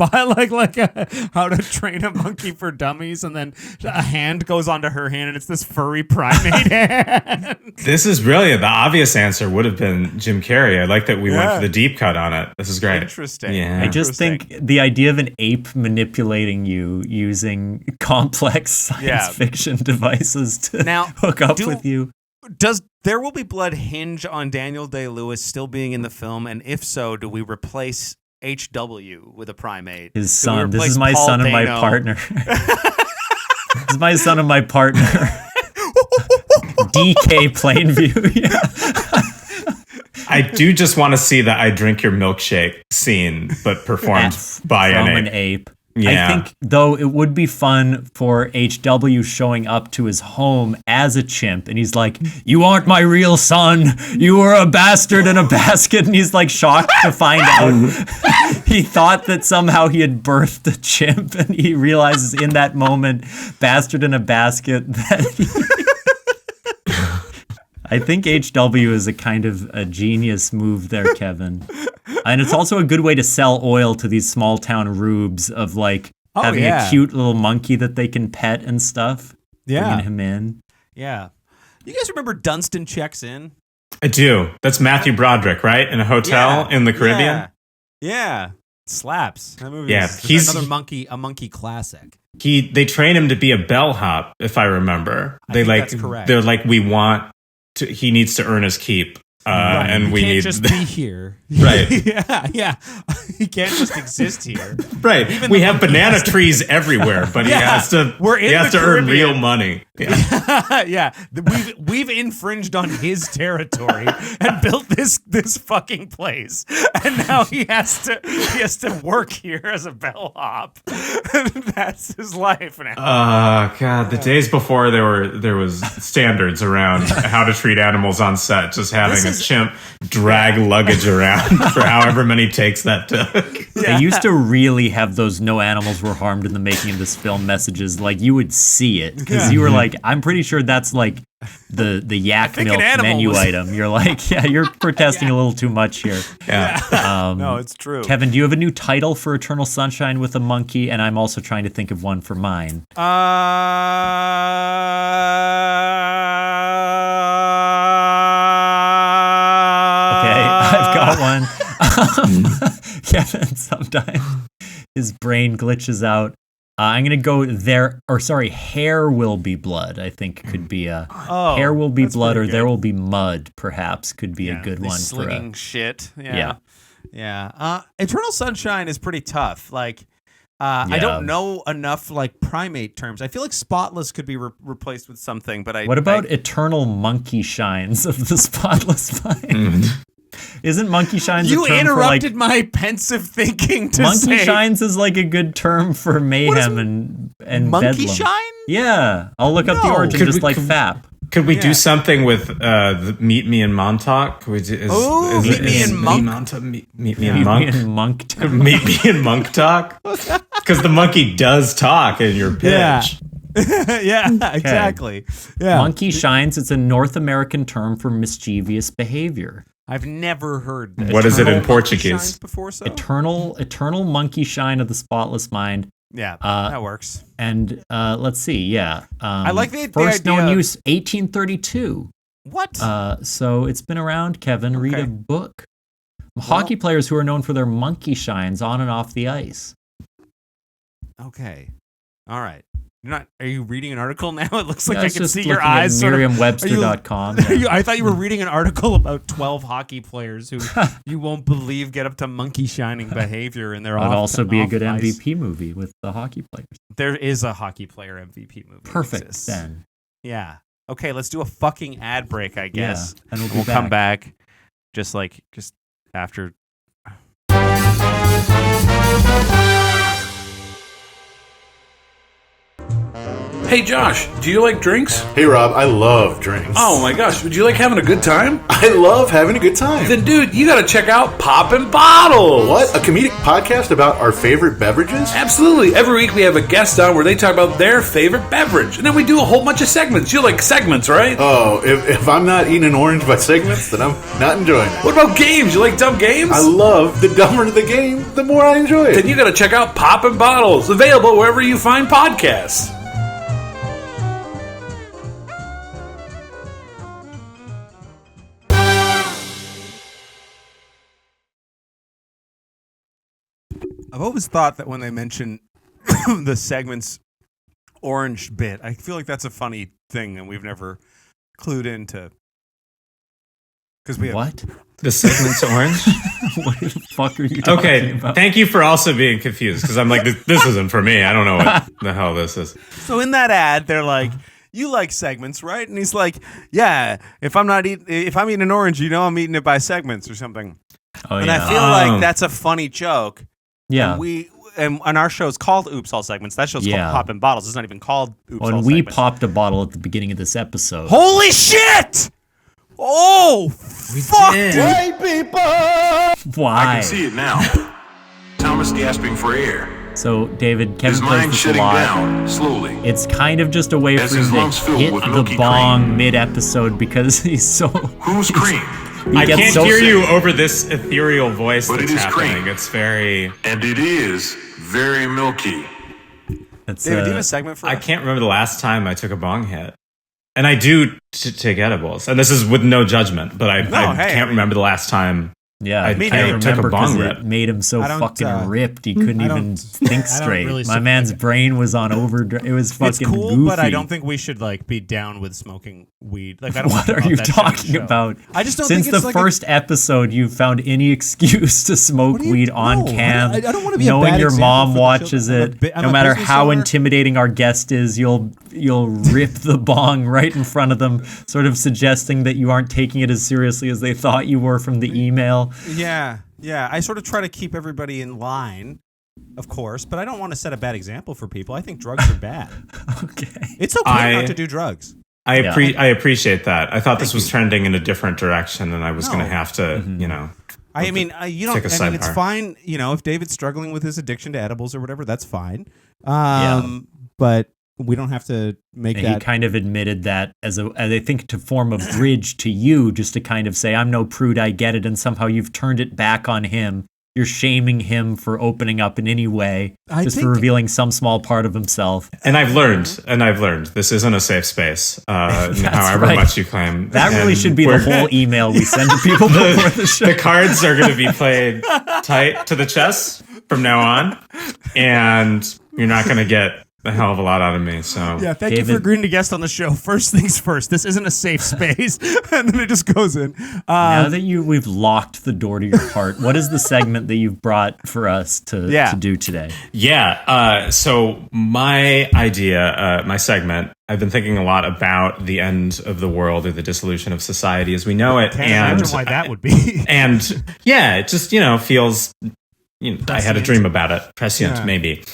Speaker 2: How to Train a Monkey for Dummies, and then a hand goes onto her hand and it's this furry primate hand.
Speaker 1: This is brilliant. The obvious answer would have been Jim Carrey. I like that we went for the deep cut on it. This is great.
Speaker 2: Interesting.
Speaker 1: Yeah.
Speaker 3: I just think the idea of an ape manipulating you using complex science fiction devices to hook up with you.
Speaker 2: Does There Will Be Blood hinge on Daniel Day-Lewis still being in the film? And if so, do we replace HW with a primate?
Speaker 3: His son. This is my son and my partner. This is my son and my partner. DK Plainview.
Speaker 1: I do just want to see the I Drink Your Milkshake scene, but performed by an ape.
Speaker 3: Yeah. I think, though, it would be fun for HW showing up to his home as a chimp, and he's like, "You aren't my real son. You were a bastard in a basket." And he's like shocked to find out he thought that somehow he had birthed a chimp, and he realizes in that moment, bastard in a basket, that I think HW is a kind of a genius move there, Kevin. And it's also a good way to sell oil to these small town rubes of having a cute little monkey that they can pet and stuff. Bringing him in.
Speaker 2: Yeah. You guys remember Dunstan Checks In?
Speaker 1: I do. That's Matthew Broderick, right? In a hotel in the Caribbean?
Speaker 2: Yeah. Slaps. That movie
Speaker 1: he's
Speaker 2: another monkey classic.
Speaker 1: They train him to be a bellhop, if I remember.
Speaker 2: That's correct.
Speaker 1: They're like, he needs to earn his keep.
Speaker 2: Right.
Speaker 1: And
Speaker 2: he
Speaker 1: we
Speaker 2: can't
Speaker 1: need
Speaker 2: just be here.
Speaker 1: Right.
Speaker 2: yeah. He can't just exist here.
Speaker 1: Right. We have banana trees everywhere, but he has to earn real money. Yeah.
Speaker 2: Yeah. We've infringed on his territory and built this fucking place. And now he has to work here as a bellhop. That's his life now.
Speaker 1: God, the days before there was standards around how to treat animals on set, just having a chimp drag luggage around for however many takes that took.
Speaker 3: They used to really have those no animals were harmed in the making of this film messages. Like, you would see it because you were like, I'm pretty sure that's like the yak milk menu item. You're like, yeah, you're protesting a little too much here.
Speaker 2: Yeah. No, it's true.
Speaker 3: Kevin, do you have a new title for Eternal Sunshine with a Monkey? And I'm also trying to think of one for mine. I've got one. Kevin, sometimes his brain glitches out. I'm going to go Hair Will Be Blood, I think could be Hair Will Be Blood, or There Will Be Mud, perhaps, could be a good one.
Speaker 2: Slinging shit. Yeah. Eternal Sunshine is pretty tough. Like, I don't know enough like primate terms. I feel like Spotless could be replaced with something, but what
Speaker 3: about Eternal Monkey Shines of the Spotless Mind? Isn't Monkey Shines a term for, like...
Speaker 2: You interrupted my pensive thinking to
Speaker 3: Monkey Shines is like a good term for mayhem and
Speaker 2: Monkey
Speaker 3: bedlam.
Speaker 2: Shine?
Speaker 3: Yeah. I'll look up the origin, FAP.
Speaker 1: Could we do something with the Meet Me in Montauk?
Speaker 2: Meet Me in Monk?
Speaker 1: Meet Me in Monk? Meet Me in Monk Talk? Because the monkey does talk in your pitch.
Speaker 2: Yeah, exactly. Yeah.
Speaker 3: Monkey Shines, it's a North American term for mischievous behavior.
Speaker 2: I've never heard that.
Speaker 1: What is it in Portuguese?
Speaker 2: Before, so?
Speaker 3: Eternal monkey shine of the spotless mind.
Speaker 2: Yeah, that works.
Speaker 3: And let's see, yeah.
Speaker 2: I like the
Speaker 3: first
Speaker 2: idea
Speaker 3: known use 1832.
Speaker 2: What?
Speaker 3: So it's been around, Kevin. Read a book. Hockey players who are known for their monkey shines on and off the ice.
Speaker 2: Okay. All right. Are you reading an article now? It looks like I can see
Speaker 3: looking
Speaker 2: your eyes.
Speaker 3: At Merriam-Webster.com.
Speaker 2: I thought you were reading an article about 12 hockey players who you won't believe get up to monkey shining behavior, and they're all. Would
Speaker 3: also be a good MVP movie with the hockey players.
Speaker 2: There is a hockey player MVP movie.
Speaker 3: Perfect. Then.
Speaker 2: Yeah. Okay. Let's do a fucking ad break, I guess.
Speaker 3: Yeah, and
Speaker 2: we'll come back. Just after.
Speaker 4: Hey Josh, do you like drinks?
Speaker 5: Hey Rob, I love drinks.
Speaker 4: Oh my gosh, would you like having a good time?
Speaker 5: I love having a good time.
Speaker 4: Then dude, you gotta check out Poppin' Bottles!
Speaker 5: What? A comedic podcast about our favorite beverages?
Speaker 4: Absolutely. Every week we have a guest on where they talk about their favorite beverage. And then we do a whole bunch of segments. You like segments, right?
Speaker 5: Oh, if I'm not eating an orange by segments, then I'm not enjoying it.
Speaker 4: What about games? You like dumb games?
Speaker 5: I love the dumber the game, the more I enjoy it.
Speaker 4: Then you gotta check out Poppin' Bottles, available wherever you find podcasts.
Speaker 2: I've always thought that when they mention the segment's orange bit, I feel like that's a funny thing, and we've never clued into. Because we have
Speaker 3: what?
Speaker 1: The segment's orange?
Speaker 3: What the fuck are you talking about?
Speaker 1: Thank you for also being confused, because I'm like, this isn't for me. I don't know what the hell this is.
Speaker 2: So in that ad, they're like, you like segments, right? And he's like, yeah, if I'm eating an orange, I'm eating it by segments or something.
Speaker 3: Oh,
Speaker 2: and
Speaker 3: yeah.
Speaker 2: I feel like that's a funny joke.
Speaker 3: Yeah.
Speaker 2: And our show's called Oops All Segments. That show's called Poppin' Bottles. It's not even called Oops All Segments.
Speaker 3: We popped a bottle at the beginning of this episode.
Speaker 2: Holy shit! Oh, fuck, dude.
Speaker 6: White people!
Speaker 3: Why?
Speaker 6: I can see it now. Thomas gasping for air.
Speaker 3: So, David, Kevin
Speaker 6: his
Speaker 3: plays
Speaker 6: mind
Speaker 3: this
Speaker 6: shutting
Speaker 3: a lot.
Speaker 6: down slowly.
Speaker 3: It's kind of just a way for him to hit the bong mid-episode because he's so...
Speaker 6: Who's cream?
Speaker 1: I can't hear you over this ethereal voice
Speaker 6: but
Speaker 1: that's
Speaker 6: it is
Speaker 1: happening.
Speaker 6: cream.
Speaker 1: It's very...
Speaker 6: And it is very milky.
Speaker 2: David, do you have a segment for us?
Speaker 1: I can't remember the last time I took a bong hit. And I do take edibles, and this is with no judgment, but I can't remember the last time.
Speaker 3: Yeah,
Speaker 1: I took a bong rip.
Speaker 3: It made him so fucking ripped he couldn't even think straight. Really My man's brain was on overdrive. It was fucking
Speaker 2: It's cool,
Speaker 3: goofy.
Speaker 2: but I don't think we should like be down with smoking weed. Like, I don't.
Speaker 3: What are you talking about?
Speaker 2: I just don't.
Speaker 3: Since
Speaker 2: think it's
Speaker 3: the first episode, you've found any excuse to smoke weed on cam.
Speaker 7: I don't want to be
Speaker 3: knowing
Speaker 7: a bad
Speaker 3: your
Speaker 7: example
Speaker 3: mom
Speaker 7: for the
Speaker 3: watches
Speaker 7: children.
Speaker 3: it.
Speaker 7: I'm
Speaker 3: No
Speaker 7: a
Speaker 3: matter
Speaker 7: business
Speaker 3: how
Speaker 7: owner.
Speaker 3: intimidating our guest is, you'll rip the bong right in front of them, sort of suggesting that you aren't taking it as seriously as they thought you were from the email.
Speaker 2: Yeah. I sort of try to keep everybody in line, of course, but I don't want to set a bad example for people. I think drugs are bad.
Speaker 3: Okay.
Speaker 2: It's okay not to do drugs.
Speaker 1: I appreciate that. I thought this was trending in a different direction, and I was going to have to,
Speaker 2: I mean,
Speaker 1: take a
Speaker 2: it's
Speaker 1: sidebar.
Speaker 2: fine. If David's struggling with his addiction to edibles or whatever, that's fine. But we don't have to make
Speaker 3: And
Speaker 2: that.
Speaker 3: he kind of admitted that as I think to form a bridge to you, just to kind of say, I'm no prude, I get it. And somehow you've turned it back on him. You're shaming him for opening up in any way, for revealing some small part of himself.
Speaker 1: And I've learned, this isn't a safe space, however
Speaker 3: right.
Speaker 1: much you claim.
Speaker 3: That really should be the whole email we send to people before the show.
Speaker 1: The cards are going to be played tight to the chest from now on, and you're not going to get a hell of a lot out of me. So
Speaker 2: Yeah, thank you for agreeing to guest on the show. First things first, this isn't a safe space, and then it just goes in.
Speaker 3: Now that we've locked the door to your heart, what is the segment that you've brought for us to do today?
Speaker 1: Yeah, so my idea, my segment, I've been thinking a lot about the end of the world or the dissolution of society as we know it.
Speaker 2: Can't imagine why that would be.
Speaker 1: And yeah, it just, feels, I had a dream about it. Prescient, maybe.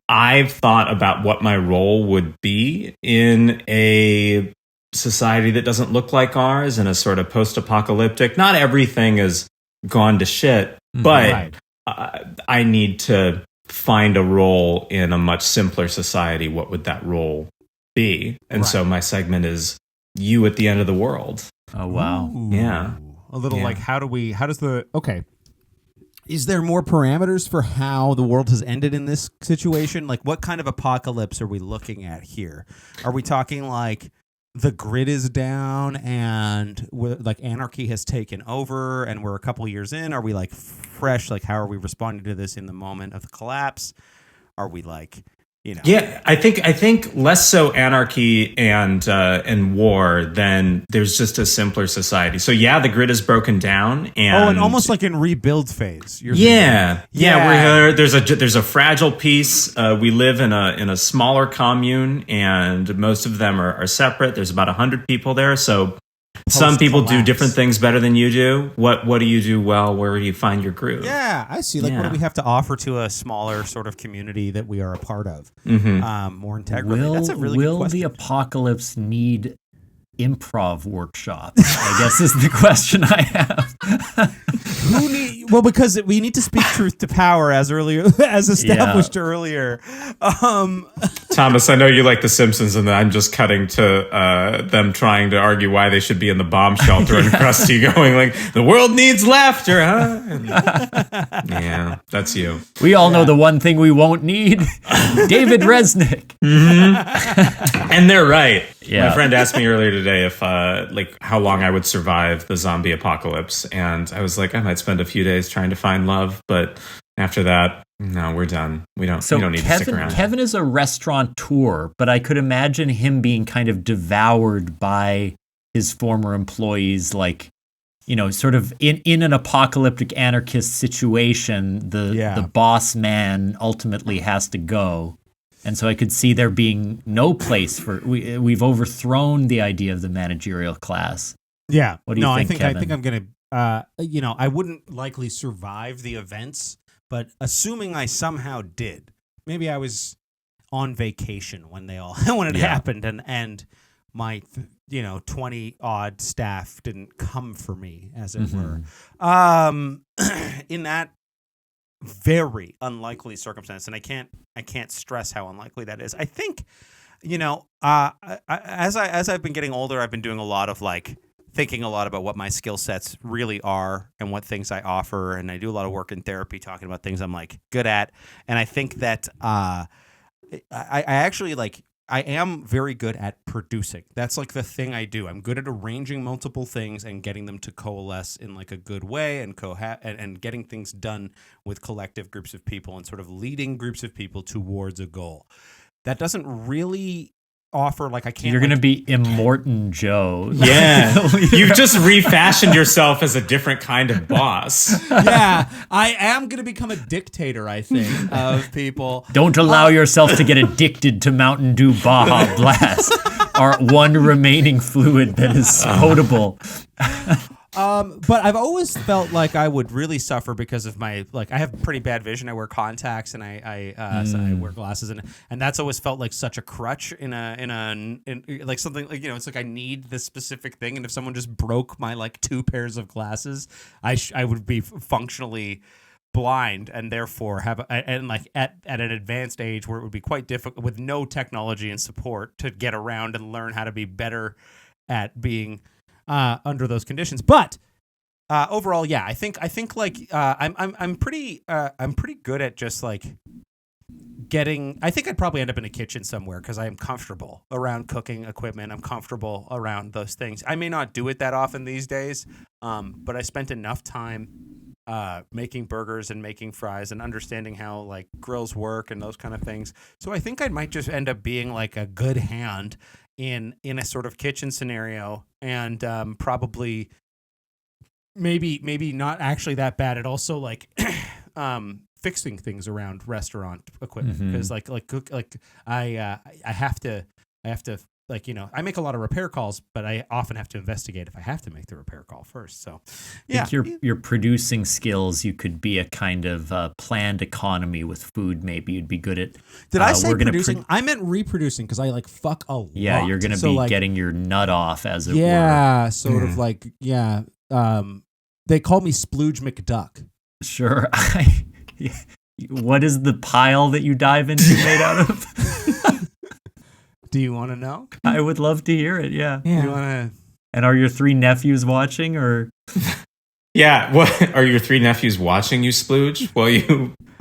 Speaker 1: I've thought about what my role would be in a society that doesn't look like ours, in a sort of post-apocalyptic. Not everything is gone to shit, but I need to find a role in a much simpler society. What would that role be? And so my segment is you at the end of the world.
Speaker 3: Oh, wow.
Speaker 2: Ooh.
Speaker 1: Yeah.
Speaker 2: A little like,
Speaker 7: Is there more parameters for
Speaker 2: how the world has ended in this situation? Like, what kind of apocalypse are we looking at here? Are we talking like the grid is down and like anarchy has taken over and we're a couple years in? Are we like fresh? Like, how are we responding to this in the moment of the collapse? Are we like,
Speaker 1: Yeah, I think less so anarchy and war than there's just a simpler society. So yeah, the grid is broken down, and
Speaker 2: almost like in rebuild phase.
Speaker 1: We're here. There's a fragile piece. We live in a smaller commune, and most of them are separate. There's about 100 people there, so. Some people do different things better than you do. What do you do well? Where do you find your groove?
Speaker 2: Yeah, I see. Like, what do we have to offer to a smaller sort of community that we are a part of? More integrity. That's a really good question.
Speaker 3: Will the apocalypse need improv workshops? I guess is the question I have.
Speaker 2: Because we need to speak truth to power as established earlier.
Speaker 1: Thomas, I know you like The Simpsons, and I'm just cutting to them trying to argue why they should be in the bomb shelter, and Krusty going like, "The world needs laughter, huh?" Yeah, that's you.
Speaker 3: We all know the one thing we won't need: David Resnick.
Speaker 1: And they're right.
Speaker 3: Yeah.
Speaker 1: My friend asked me earlier today if how long I would survive the zombie apocalypse, and I was like, I might spend a few days trying to find love, but after that, no, we're done. We don't need to stick around.
Speaker 3: Kevin is a restaurateur, but I could imagine him being kind of devoured by his former employees, like, sort of in an apocalyptic anarchist situation, the boss man ultimately has to go. And so I could see there being no place for we've overthrown the idea of the managerial class.
Speaker 2: Yeah.
Speaker 3: What do you think, Kevin?
Speaker 2: I think I'm going to, I wouldn't likely survive the events, but assuming I somehow did, maybe I was on vacation when it happened and my, 20 odd staff didn't come for me, as it were. In that very unlikely circumstance, and I can't stress how unlikely that is. I think, as I've been getting older, I've been doing a lot of thinking a lot about what my skill sets really are and what things I offer, and I do a lot of work in therapy talking about things I'm good at, and I think that I actually I am very good at producing. That's like the thing I do. I'm good at arranging multiple things and getting them to coalesce in like a good way and and getting things done with collective groups of people and sort of leading groups of people towards a goal. That doesn't really offer like I can't.
Speaker 3: You're gonna be Immortan Joe.
Speaker 1: Yeah, you've just refashioned yourself as a different kind of boss.
Speaker 7: Yeah, I am going to become a dictator, I think, of people.
Speaker 3: Don't allow yourself to get addicted to Mountain Dew Baja Blast, our one remaining fluid that is potable.
Speaker 2: But I've always felt like I would really suffer because of my I have pretty bad vision. I wear contacts and so I wear glasses and that's always felt like such a crutch in like something like it's like I need this specific thing, and if someone just broke my like 2 pairs of glasses, I would be functionally blind and therefore have at an advanced age where it would be quite difficult with no technology and support to get around and learn how to be better at being under those conditions. But overall, yeah, I think like I'm pretty good at just like getting. I think I'd probably end up in a kitchen somewhere because I am comfortable around cooking equipment. I'm comfortable around those things. I may not do it that often these days, but I spent enough time making burgers and making fries and understanding how like grills work and those kind of things. So I think I might just end up being like a good hand in a sort of kitchen scenario, and probably maybe not actually that bad at also like fixing things around restaurant equipment, because I have to like I make a lot of repair calls, but I often have to investigate if I have to make the repair call first. So yeah,
Speaker 3: I think your producing skills, you could be a kind of planned economy with food. Maybe you'd be good at.
Speaker 7: Did I say producing? I meant reproducing because I like fuck a lot.
Speaker 3: Yeah, you're gonna be like, getting your nut off, as it were.
Speaker 7: Yeah, sort of like they call me Splooge McDuck.
Speaker 3: Sure. What is the pile that you dive into made out of?
Speaker 2: Do you want to know?
Speaker 3: I would love to hear it. Yeah.
Speaker 2: You want to?
Speaker 3: And are your 3 nephews watching, or?
Speaker 1: Yeah. What are your 3 nephews watching you splooge while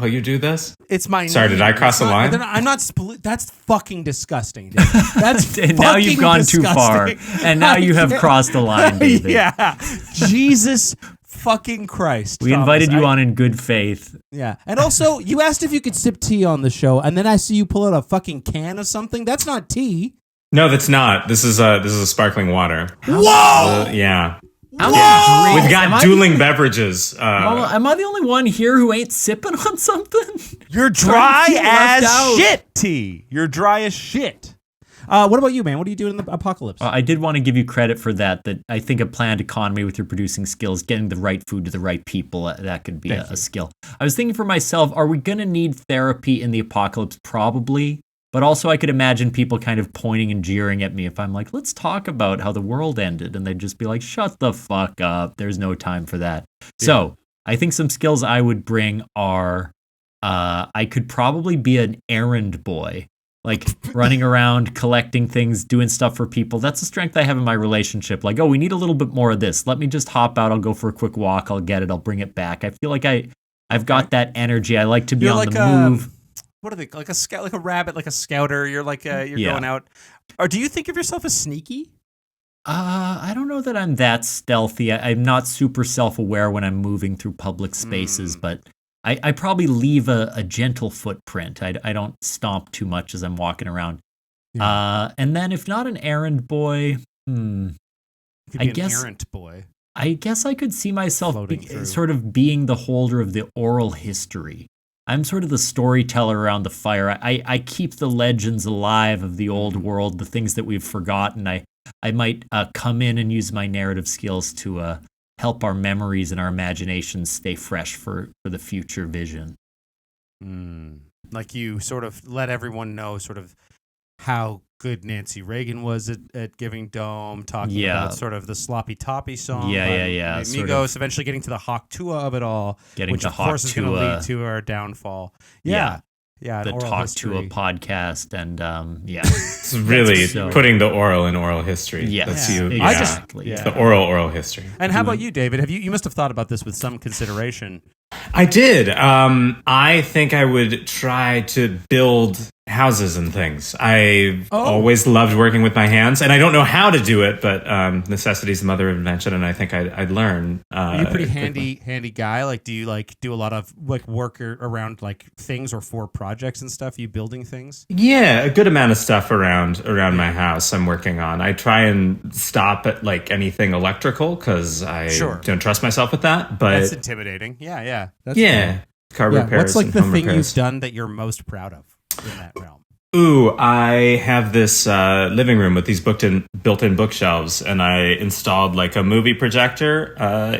Speaker 1: you do this?
Speaker 2: It's my.
Speaker 1: Sorry, did I cross the line?
Speaker 2: I'm not. That's fucking disgusting, David. That's
Speaker 3: and now you've gone
Speaker 2: disgusting.
Speaker 3: Too far, and now you have crossed the line, David.
Speaker 2: Yeah. Jesus fucking Christ.
Speaker 3: We invited you on in good faith.
Speaker 7: Yeah. And also, you asked if you could sip tea on the show, and then I see you pull out a fucking can of something. That's not tea.
Speaker 1: No, that's not. This is a sparkling water.
Speaker 7: Whoa!
Speaker 1: Yeah.
Speaker 3: Whoa!
Speaker 1: We've got dueling beverages.
Speaker 3: Am I the only one here who ain't sipping on something?
Speaker 2: You're dry as shit, T. You're dry as shit.
Speaker 7: What about you, man? What are you doing in the apocalypse?
Speaker 3: I did want to give you credit for that I think a planned economy with your producing skills, getting the right food to the right people, that could be a skill. I was thinking for myself, are we going to need therapy in the apocalypse? Probably. But also I could imagine people kind of pointing and jeering at me if I'm like, let's talk about how the world ended. And they'd just be like, shut the fuck up. There's no time for that. Yeah. So I think some skills I would bring are I could probably be an errand boy. Like running around, collecting things, doing stuff for people. That's a strength I have in my relationship. Like, oh, we need a little bit more of this. Let me just hop out. I'll go for a quick walk. I'll get it. I'll bring it back. I feel like I've got that energy. I like to be on the move.
Speaker 2: What are they? Like a scout, like a rabbit, like a scouter. You're like you're going out. Or do you think of yourself as sneaky?
Speaker 3: I don't know that I'm that stealthy. I'm not super self-aware when I'm moving through public spaces, but I probably leave a gentle footprint. I don't stomp too much as I'm walking around. Yeah. And then if not an errand boy,
Speaker 2: I guess an errant boy.
Speaker 3: I guess I could see myself sort of being the holder of the oral history. I'm sort of the storyteller around the fire. I keep the legends alive of the old world, the things that we've forgotten. I might come in and use my narrative skills to help our memories and our imaginations stay fresh for the future vision.
Speaker 2: Like you sort of let everyone know sort of how good Nancy Reagan was at giving Dome, talking about sort of the Sloppy Toppy song.
Speaker 3: Yeah.
Speaker 2: Amigos, sort of eventually getting to the Hawk Tua of it all, which of course is going to lead to our downfall. Yeah.
Speaker 3: The Talk Tua podcast, and
Speaker 1: it's really putting the oral in oral history.
Speaker 3: Yeah,
Speaker 1: that's you.
Speaker 3: Exactly.
Speaker 1: It's the oral history.
Speaker 2: And how about you, David? You must have thought about this with some consideration.
Speaker 1: I did. I think I would try to build houses and things. I've always loved working with my hands, and I don't know how to do it, but necessity is the mother of invention, and I think I'd learn.
Speaker 2: Are you a pretty handy guy? Like, do you like do a lot of like work around like things or for projects and stuff? You building things?
Speaker 1: Yeah, a good amount of stuff around my house I'm working on. I try and stop at like anything electrical because I don't trust myself with that. But
Speaker 2: that's intimidating. Yeah.
Speaker 7: That's
Speaker 1: car repairs.
Speaker 7: What's like
Speaker 1: and
Speaker 7: the
Speaker 1: home
Speaker 7: thing
Speaker 1: repairs.
Speaker 7: you've done that you're most proud of in that realm?
Speaker 1: Ooh, I have this living room with these built-in bookshelves, and I installed like a movie projector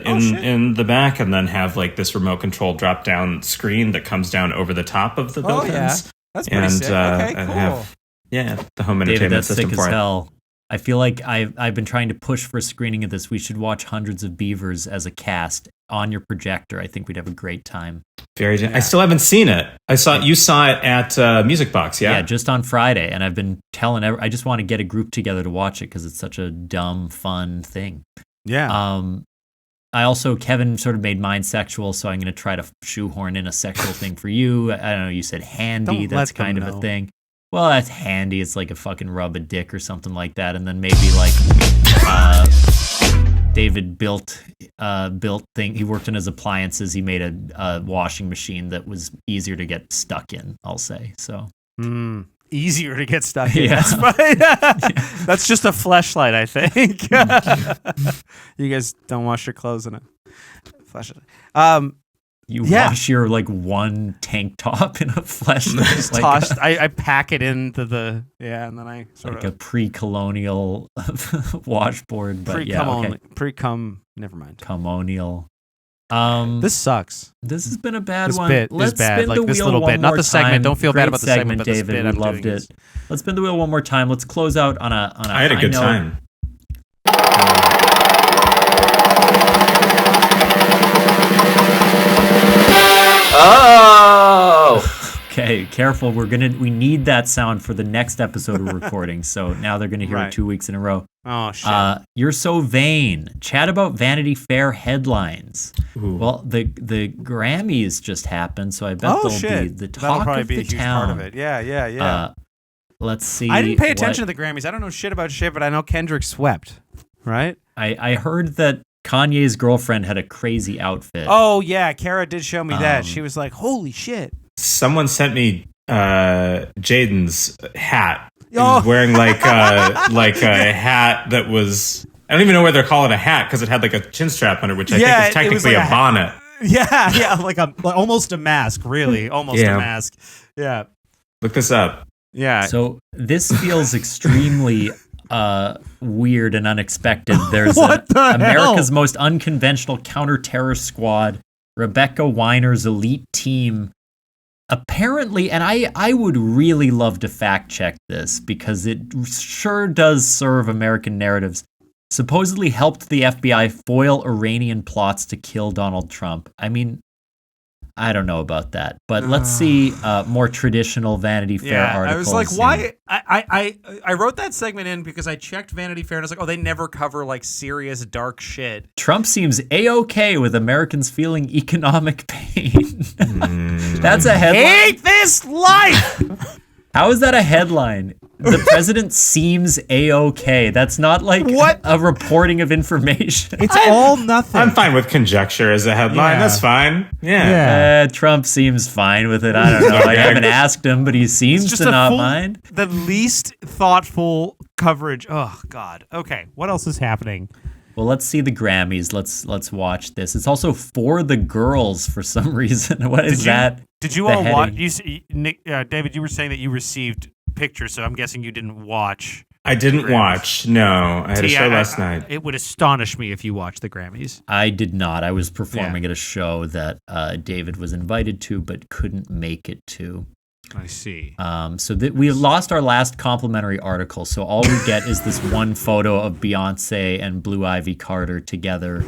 Speaker 1: in the back, and then have like this remote control drop-down screen that comes down over the top of the built-ins.
Speaker 2: Yeah. That's pretty sick. Okay, cool.
Speaker 1: And have the home
Speaker 3: David,
Speaker 1: entertainment
Speaker 3: that's
Speaker 1: system
Speaker 3: sick
Speaker 1: for
Speaker 3: as
Speaker 1: it.
Speaker 3: hell. I feel like I've been trying to push for a screening of this. We should watch Hundreds of Beavers as a cast on your projector. I think we'd have a great time.
Speaker 1: I still haven't seen it. You saw it at Music Box, yeah?
Speaker 3: Yeah, just on Friday, and I've been telling I just want to get a group together to watch it because it's such a dumb, fun thing.
Speaker 2: Yeah.
Speaker 3: I also, Kevin sort of made mine sexual, so I'm going to try to shoehorn in a sexual thing for you. I don't know, you said handy, that's kind of a thing. Well, that's handy. It's like a fucking rub a dick or something like that. And then maybe like David built thing. He worked on his appliances. He made a washing machine that was easier to get stuck in, I'll say. So
Speaker 2: Easier to get stuck in.
Speaker 3: Yeah.
Speaker 2: That's just a fleshlight, I think. You guys don't wash your clothes in a fleshlight.
Speaker 3: You wash your like one tank top in a fleshlight.
Speaker 2: Just tossed. I pack it into the and then I sort
Speaker 3: like
Speaker 2: of
Speaker 3: a pre-colonial washboard. But
Speaker 2: pre-cum. Never mind.
Speaker 3: Colonial.
Speaker 2: This sucks.
Speaker 3: This has been a bad
Speaker 2: this
Speaker 3: one.
Speaker 2: Bit
Speaker 3: Let's
Speaker 2: is bad.
Speaker 3: spin
Speaker 2: Like
Speaker 3: the
Speaker 2: this
Speaker 3: wheel
Speaker 2: little
Speaker 3: one
Speaker 2: bit, not
Speaker 3: more
Speaker 2: the segment.
Speaker 3: time.
Speaker 2: Don't feel
Speaker 3: Great
Speaker 2: bad about the segment, but
Speaker 3: David.
Speaker 2: the bit
Speaker 3: We
Speaker 2: I'm
Speaker 3: loved
Speaker 2: doing
Speaker 3: it.
Speaker 2: is-
Speaker 3: Let's spin the wheel one more time. Let's close out on a.
Speaker 1: I had a good time.
Speaker 5: Oh!
Speaker 3: Okay, careful. We need that sound for the next episode we're recording. So now they're going to hear it 2 weeks in a row.
Speaker 2: Oh shit!
Speaker 3: You're so vain. Chat about Vanity Fair headlines.
Speaker 1: Ooh.
Speaker 3: Well, the Grammys just happened, so I bet they'll be the
Speaker 2: That'll
Speaker 3: talk
Speaker 2: probably
Speaker 3: of
Speaker 2: be
Speaker 3: the
Speaker 2: a huge
Speaker 3: town.
Speaker 2: part of it. Yeah.
Speaker 3: Let's see.
Speaker 2: I didn't pay attention to the Grammys. I don't know shit about shit, but I know Kendrick swept. Right?
Speaker 3: I heard that Kanye's girlfriend had a crazy outfit.
Speaker 2: Oh yeah, Kara did show me that. She was like, "Holy shit!"
Speaker 1: Someone sent me Jaden's hat. He
Speaker 2: Oh.
Speaker 1: was wearing like a hat that was, I don't even know whether to call it a hat because it had like a chin strap on it, which I think is
Speaker 2: it was
Speaker 1: technically
Speaker 2: like
Speaker 1: a bonnet.
Speaker 2: Yeah, like almost a mask, really, almost a mask. Yeah,
Speaker 1: Look this up.
Speaker 2: yeah.
Speaker 3: So this feels extremely weird and unexpected. There's
Speaker 2: What the
Speaker 3: America's
Speaker 2: hell?
Speaker 3: most unconventional counter-terror squad, Rebecca Weiner's elite team. Apparently, and I would really love to fact check this because it sure does serve American narratives, supposedly helped the FBI foil Iranian plots to kill Donald Trump. I mean, I don't know about that, but let's see more traditional Vanity Fair articles.
Speaker 2: I was like, why? I wrote that segment in because I checked Vanity Fair and I was like, oh, they never cover like serious dark shit.
Speaker 3: Trump seems A-OK with Americans feeling economic pain. That's a headline.
Speaker 2: Hate this life.
Speaker 3: How is that a headline? The president seems A-OK. That's not like a reporting of information.
Speaker 7: It's all nothing.
Speaker 1: I'm fine with conjecture as a headline.
Speaker 7: Yeah.
Speaker 1: That's fine. Yeah.
Speaker 3: Trump seems fine with it. I don't know. I haven't asked him, but he seems
Speaker 2: Just
Speaker 3: to
Speaker 2: a
Speaker 3: not
Speaker 2: full-
Speaker 3: mind.
Speaker 2: The least thoughtful coverage. Oh God. Okay. What else is happening?
Speaker 3: Well, let's see the Grammys. Let's watch this. It's also for the girls for some reason. What is that?
Speaker 2: Did you
Speaker 3: the
Speaker 2: all watch?
Speaker 3: heading?
Speaker 2: Nick, David, you were saying that you received pictures, so I'm guessing you didn't watch.
Speaker 1: I didn't watch. No, I had a show last night.
Speaker 2: It would astonish me if you watched the Grammys.
Speaker 3: I did not. I was performing at a show that David was invited to but couldn't make it to.
Speaker 2: I see.
Speaker 3: So we lost our last complimentary article. So all we get is this one photo of Beyonce and Blue Ivy Carter together,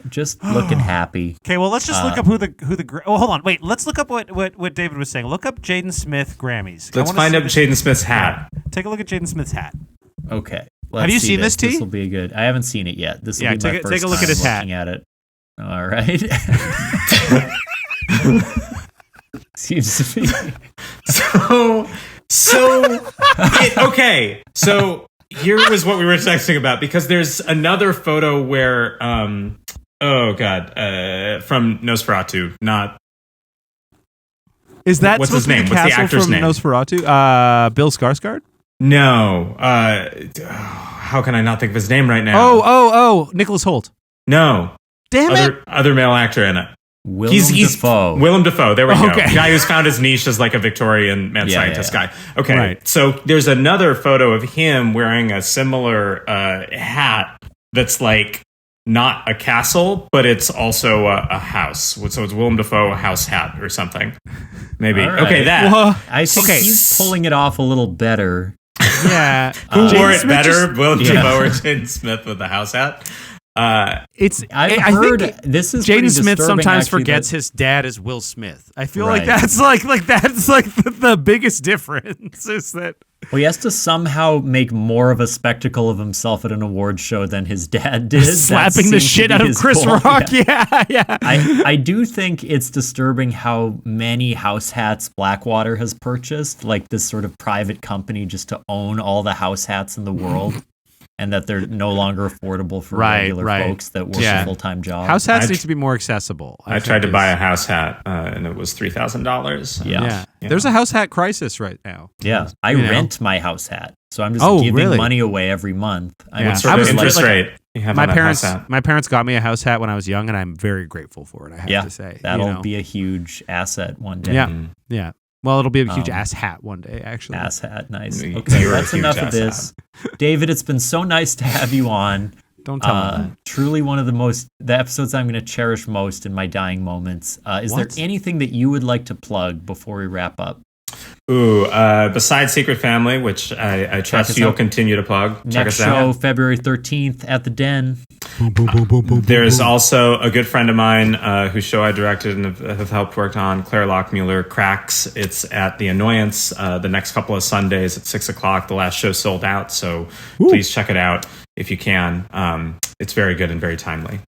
Speaker 3: just looking happy.
Speaker 2: Okay, well, let's just look up who the. Oh, hold on, wait. Let's look up what David was saying. Look up Jaden Smith Grammys.
Speaker 1: Let's find out Jaden Smith's hat.
Speaker 2: Take a look at Jaden Smith's hat.
Speaker 3: Okay.
Speaker 2: Have you seen this, T?
Speaker 3: This will be good. I haven't seen it yet. This will be my first
Speaker 2: take a look
Speaker 3: time
Speaker 2: at his hat.
Speaker 3: looking at it. All right. Seems to be.
Speaker 1: So Okay, so here was what we were texting about, because there's another photo where, from Nosferatu, not...
Speaker 2: Is that
Speaker 1: what's his
Speaker 2: supposed to be
Speaker 1: name?
Speaker 2: the
Speaker 1: What's the
Speaker 2: castle
Speaker 1: actor's
Speaker 2: from
Speaker 1: name?
Speaker 2: Nosferatu? Bill Skarsgård?
Speaker 1: No. How can I not think of his name right now?
Speaker 2: Oh, Nicholas Hoult.
Speaker 1: No.
Speaker 2: Damn it.
Speaker 1: Other male actor in it.
Speaker 3: Willem Dafoe.
Speaker 1: Willem Dafoe. There we go.
Speaker 2: Okay.
Speaker 1: Guy who's found his niche as like a Victorian mad scientist guy. Okay.
Speaker 2: Right.
Speaker 1: So there's another photo of him wearing a similar hat that's like not a castle, but it's also a house. So it's Willem Dafoe house hat or something. Maybe.
Speaker 3: All right.
Speaker 1: Okay, that.
Speaker 2: Well,
Speaker 3: I think he's pulling it off a little better.
Speaker 2: yeah.
Speaker 1: Who wore
Speaker 2: Jaden
Speaker 1: it
Speaker 2: Smith
Speaker 1: better? Willem Dafoe or Jaden Smith with the house hat?
Speaker 3: I've heard this is
Speaker 2: Jaden Smith sometimes
Speaker 3: actually,
Speaker 2: forgets his dad is Will Smith. I feel like
Speaker 3: Right.
Speaker 2: that's like the biggest difference is that.
Speaker 3: Well, he has to somehow make more of a spectacle of himself at an award show than his dad did.
Speaker 2: Slapping the shit out of Chris Rock. Yeah.
Speaker 3: I do think it's disturbing how many house hats Blackwater has purchased, like this sort of private company just to own all the house hats in the world, and that they're no longer affordable for regular folks that work a full-time job.
Speaker 2: House hats need to be more accessible.
Speaker 1: I tried to buy a house hat, and it was $3,000.
Speaker 3: Yeah.
Speaker 2: There's a house hat crisis right now.
Speaker 3: Yeah, I rent my house hat, so I'm just giving
Speaker 2: really?
Speaker 3: money away every month.
Speaker 1: What sort of interest rate you have on that house hat?
Speaker 2: My parents got me a house hat when I was young, and I'm very grateful for it. I have to say,
Speaker 3: that'll be a huge asset one day.
Speaker 2: Yeah. Well, it'll be a huge ass hat one day, actually.
Speaker 3: Ass hat, nice.
Speaker 1: You're
Speaker 3: Okay,
Speaker 1: a
Speaker 3: that's
Speaker 1: huge
Speaker 3: enough of
Speaker 1: ass
Speaker 3: this. David, it's been so nice to have you on.
Speaker 2: Don't tell me.
Speaker 3: Truly one of the episodes I'm going to cherish most in my dying moments. Is there anything that you would like to plug before we wrap up?
Speaker 1: Ooh, besides Secret Family, which I trust you'll continue to plug. Check
Speaker 3: Next
Speaker 1: us
Speaker 3: show,
Speaker 1: out.
Speaker 3: February 13th at the Den.
Speaker 1: There's also a good friend of mine whose show I directed and have helped work on, Claire Lockmuller, Cracks. It's at the Annoyance the next couple of Sundays at 6 o'clock. The last show sold out, so please check it out if you can. It's very good and very timely.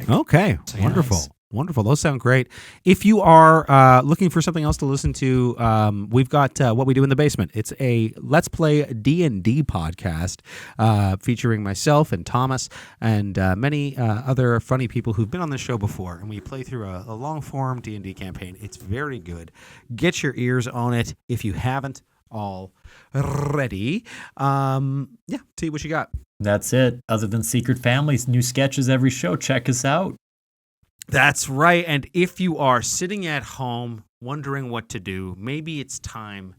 Speaker 2: Okay,
Speaker 1: So,
Speaker 2: wonderful.
Speaker 1: nice.
Speaker 2: Wonderful. Those sound great. If you are looking for something else to listen to, we've got What We Do in the Basement. It's a Let's Play D&D podcast featuring myself and Thomas and many other funny people who've been on this show before. And we play through a long-form D&D campaign. It's very good. Get your ears on it if you haven't already. See what you got.
Speaker 3: That's it. Other than Secret Families, new sketches every show. Check us out.
Speaker 2: That's right. And if you are sitting at home wondering what to do, maybe it's time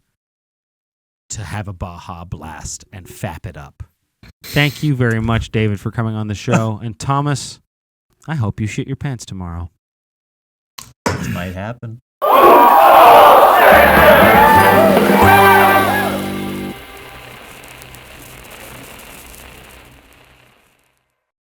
Speaker 2: to have a Baja Blast and fap it up. Thank you very much, David, for coming on the show. And Thomas, I hope you shit your pants tomorrow.
Speaker 3: This might happen.